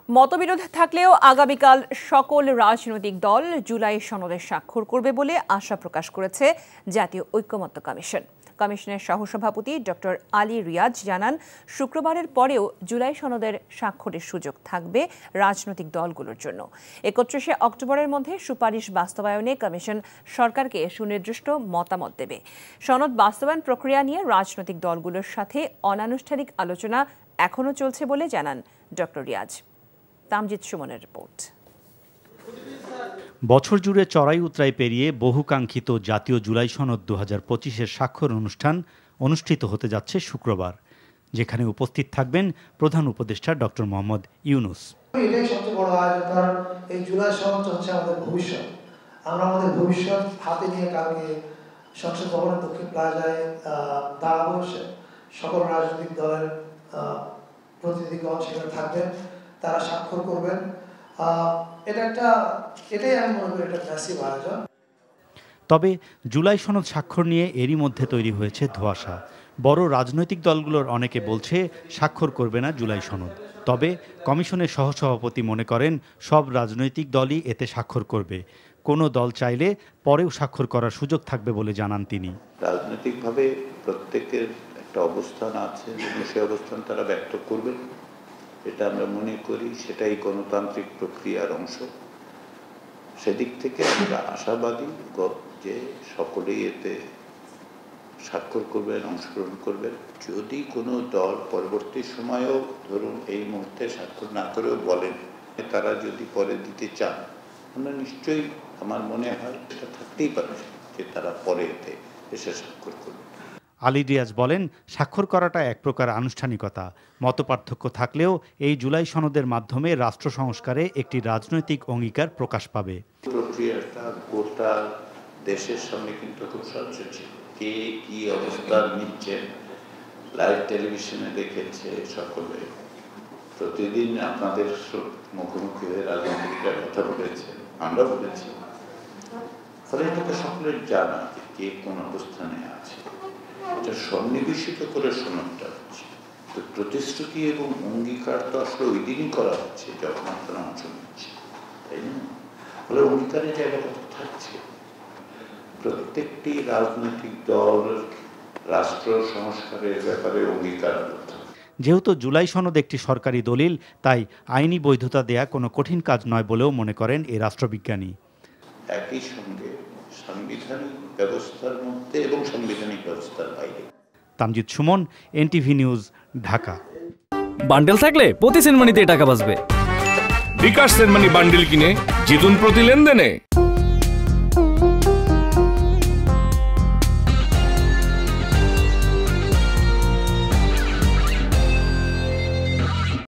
মতবিরোধ থাকলেও আগামীকাল সকল রাজনৈতিক দল জুলাই সনদে স্বাক্ষর করবে বলে আশা প্রকাশ করেছে জাতীয় ঐকমত্য কমিশন। কমিশনের সহসভাপতি ডক্টর আলী রিয়াজ জানান, শুক্রবারের পরেও জুলাই সনদের স্বাক্ষরের সুযোগ থাকবে রাজনৈতিক দলগুলোর জন্য। ৩১ অক্টোবরের মধ্যে সুপারিশ বাস্তবায়নে কমিশন সরকারকে সুনির্দিষ্ট মতামত দেবে। সনদ বাস্তবায়ন প্রক্রিয়া নিয়ে রাজনৈতিক দলগুলোর সাথে অনানুষ্ঠানিক আলোচনা এখনো চলছে বলে জানান ডক্টর রিয়াজ। তামজিদ সুমনের রিপোর্ট। বছর জুড়ে চড়াই উতরাই পেরিয়ে বহুকাঙ্ক্ষিত জাতীয় জুলাই সনদ ২০২৫-এর স্বাক্ষর অনুষ্ঠান অনুষ্ঠিত হতে যাচ্ছে শুক্রবার, যেখানে উপস্থিত থাকবেন প্রধান উপদেষ্টা ডক্টর মোহাম্মদ ইউনূস। এটাই সবচেয়ে বড় আয়োজন, কারণ এই জুলাই সনদ হচ্ছে আমাদের ভবিষ্যৎ। আমরা আমাদের ভবিষ্যৎ হাতে নিয়ে কালকে সংসদ ভবনের দক্ষিণ প্লাজায় দাঁড়াবো। সকল রাজনৈতিক দলের প্রতিনিধিগণ সেখানে থাকবেন, তারা স্বাক্ষর করবেন। এটাই আমি মনে করি এটা ম্যাসিভ আয়োজন। তবে জুলাই সনদ স্বাক্ষর নিয়ে এরই মধ্যে তৈরি হয়েছে ধোঁয়াশা। বড় রাজনৈতিক দলগুলোর অনেকে বলছে স্বাক্ষর করবে না জুলাই সনদ। তবে কমিশনের সহসভাপতি মনে করেন সব রাজনৈতিক দলই এতে স্বাক্ষর করবে। কোনো দল চাইলে পরেও স্বাক্ষর করার সুযোগ থাকবে বলে জানান তিনি। রাজনৈতিকভাবে প্রত্যেকের একটা অবস্থান আছে, সেই অবস্থান তারা ব্যক্ত করবে, এটা আমরা মনে করি সেটাই গণতান্ত্রিক প্রক্রিয়ার অংশ। সেদিক থেকে আমরা আশাবাদী যে সকলেই এতে স্বাক্ষর করবেন, অংশগ্রহণ করবেন। যদি কোনো দল পরবর্তী সময়েও ধরুন এই মুহূর্তে স্বাক্ষর না করেও বলেন তারা যদি পরে দিতে চান, আমরা নিশ্চয়ই, আমার মনে হয় এটা থাকতেই পারে যে তারা পরে এতে এসে স্বাক্ষর করবে। আলী রিয়াজ বলেন, স্বাক্ষর করাটা এক প্রকার আনুষ্ঠানিকতা। মতপার্থক্য থাকলেও এই জুলাই সনদের মাধ্যমে রাষ্ট্র সংস্কারে একটি রাজনৈতিক অঙ্গীকার প্রকাশ পাবে। প্রক্রিয়াটা গোটা দেশের সামনে কিন্তু খুব স্বচ্ছ ছিল। কে কি অবস্থান নিচ্ছে লাইভ টেলিভিশনে দেখেছে সকলে, প্রতিদিন আপনাদের মুখোমুখি হয়ে রাজনীতিকরা কথা বলেছে, আমরা বলেছি। ফলে এটাকে সকলের জানা যে কে কোন অবস্থানে আছে, এটা সন্নিবেশিত করে সনদটা হচ্ছে। তো প্রতিশ্রুতি এবং অঙ্গীকার তো আসলে ওই দিনই করা হচ্ছে যখন আপনারা অংশ নিচ্ছে, তাই না? ফলে অঙ্গীকারের জায়গাটা থাকছে। প্রত্যেকটি রাজনৈতিক দল রাষ্ট্র সংস্কারের ব্যাপারে অঙ্গীকার করতে। যেহেতু জুলাই সনদ একটি সরকারি দলিল, তাই আইনি বৈধতা দেয়া কোনো কঠিন কাজ নয় বলেও মনে করেন এই রাষ্ট্রবিজ্ঞানী। একই সঙ্গে সাংবিধানিক ব্যবস্থার মধ্যে এবং সাংবিধানিক ব্যবস্থার বাইরে। Tamjid Suman, NTV news, Dhaka. Bundle থাকলে প্রতি সেনমানিতে টাকা বাঁচবে। বিকাশ সেনমানি বান্ডেল কিনে জিতুন প্রতি লেনদেনে।